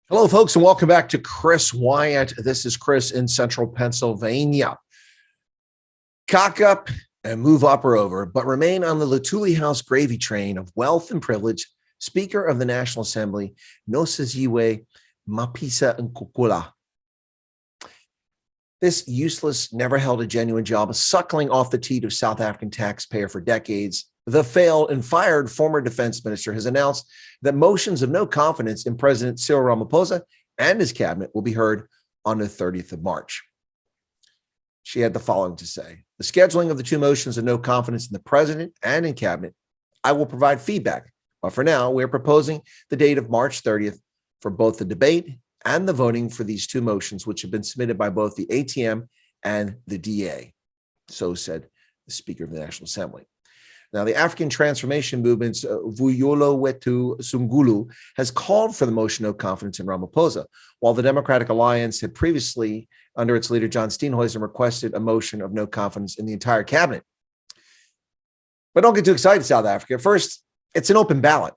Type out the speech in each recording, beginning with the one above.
Hello, folks, and welcome back to Chris Wyatt. This is Chris in central Pennsylvania. Cock up and move up or over, but remain on the Latuli House gravy train of wealth and privilege. Speaker of the National Assembly, Nosiziwe Mapisa Nkukula. This useless, never held a genuine job, suckling off the teat of South African taxpayer for decades, the failed and fired former defense minister has announced that motions of no confidence in President Cyril Ramaphosa and his cabinet will be heard on the 30th of March. She had the following to say: the scheduling of the two motions of no confidence in the president and in cabinet, I will provide feedback. But for now, we are proposing the date of March 30th for both the debate and the voting for these two motions, which have been submitted by both the ATM and the DA. So said the Speaker of the National Assembly. Now, the African Transformation Movement's Vuyolo Wetu Sungulu has called for the motion no confidence in Ramaphosa, while the Democratic Alliance had previously, under its leader John Steenhuisen, requested a motion of no confidence in the entire cabinet. But don't get too excited, South Africa. First, it's an open ballot.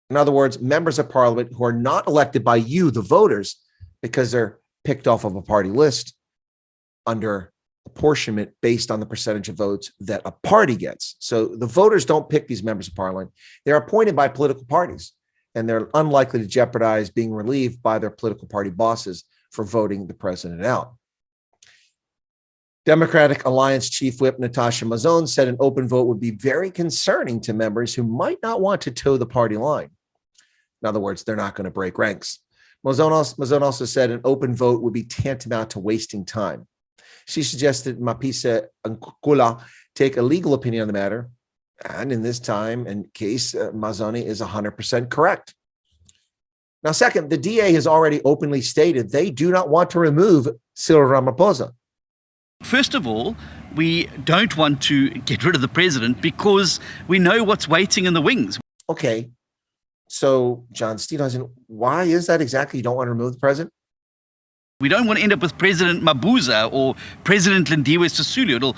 In other words, members of parliament who are not elected by you, the voters, because they're picked off of a party list under apportionment based on the percentage of votes that a party gets. So the voters don't pick these members of parliament. They're appointed by political parties, and they're unlikely to jeopardize being relieved by their political party bosses for voting the president out. Democratic Alliance Chief Whip Natasha Mazzone said an open vote would be very concerning to members who might not want to toe the party line. In other words, they're not going to break ranks. Mazzone also said an open vote would be tantamount to wasting time. She suggested Mapisa Nkukula take a legal opinion on the matter, and in this time and case, Mazzone is 100% correct. Now, second, the DA has already openly stated they do not want to remove Cyril Ramaphosa. First of all, we don't want to get rid of the president because we know what's waiting in the wings. Okay, so John Steenhuisen, why is that exactly? You don't want to remove the president? We don't want to end up with President Mabuza or President Lindiwe Sisulu.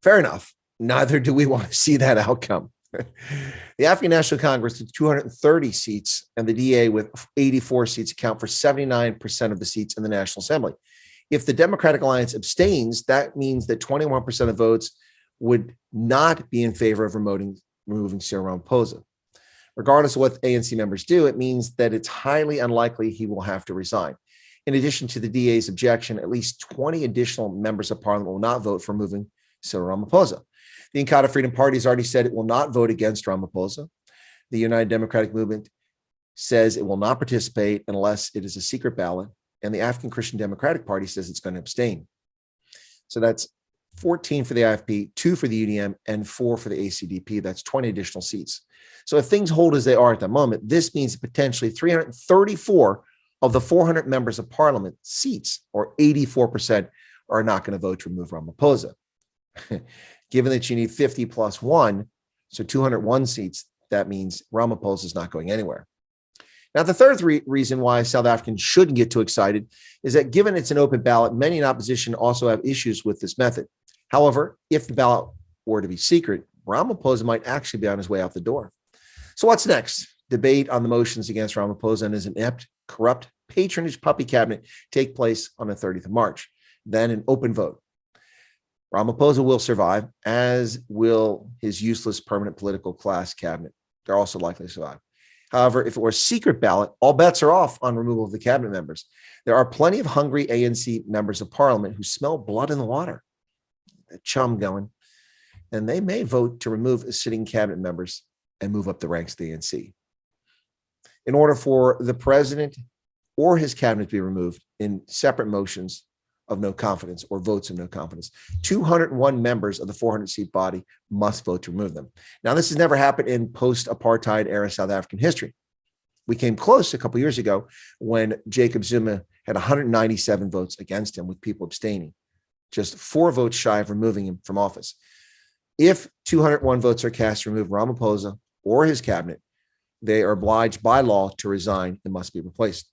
Fair enough. Neither do we want to see that outcome. The African National Congress with 230 seats and the DA with 84 seats account for 79% of the seats in the National Assembly. If the Democratic Alliance abstains, that means that 21% of votes would not be in favor of removing Cyril Ramaphosa. Regardless of what ANC members do, it means that it's highly unlikely he will have to resign. In addition to the DA's objection, at least 20 additional members of parliament will not vote for removing Cyril Ramaphosa. The Inkatha Freedom Party has already said it will not vote against Ramaphosa. The United Democratic Movement says it will not participate unless it is a secret ballot. And the African Christian Democratic Party says it's going to abstain. So that's 14 for the IFP, 2 for the UDM, and 4 for the ACDP. That's 20 additional seats. So if things hold as they are at the moment, this means potentially 334 of the 400 members of parliament seats, or 84%, are not going to vote to remove Ramaphosa. Given that you need 50 plus 1, so 201 seats, that means Ramaphosa is not going anywhere. Now, the third reason why South Africans shouldn't get too excited is that given it's an open ballot, many in opposition also have issues with this method. However, if the ballot were to be secret, Ramaphosa might actually be on his way out the door. So what's next? Debate on the motions against Ramaphosa and his inept, corrupt, patronage puppy cabinet take place on the 30th of March. Then an open vote. Ramaphosa will survive, as will his useless permanent political class cabinet. They're also likely to survive. However, if it were a secret ballot, all bets are off on removal of the cabinet members. There are plenty of hungry ANC members of parliament who smell blood in the water, the chum going, and they may vote to remove sitting cabinet members and move up the ranks of the ANC. In order for the president or his cabinet to be removed in separate motions of no confidence or votes of no confidence, 201 members of the 400-seat body must vote to remove them. Now, this has never happened in post-apartheid era South African history. We came close a couple years ago when Jacob Zuma had 197 votes against him, with people abstaining, just 4 votes shy of removing him from office. If 201 votes are cast to remove Ramaphosa or his cabinet, they are obliged by law to resign and must be replaced.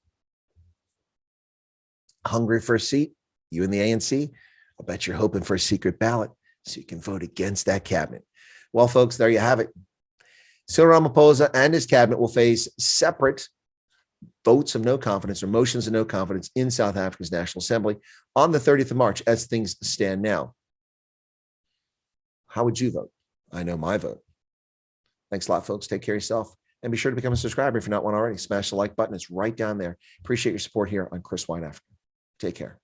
Hungry for a seat? You and the ANC? I bet you're hoping for a secret ballot so you can vote against that cabinet. Well, folks, there you have it. Cyril Ramaphosa and his cabinet will face separate votes of no confidence or motions of no confidence in South Africa's National Assembly on the 30th of March as things stand now. How would you vote? I know my vote. Thanks a lot, folks. Take care of yourself. And be sure to become a subscriber if you're not one already. Smash the like button. It's right down there. Appreciate your support here on Chris White Africa. Take care.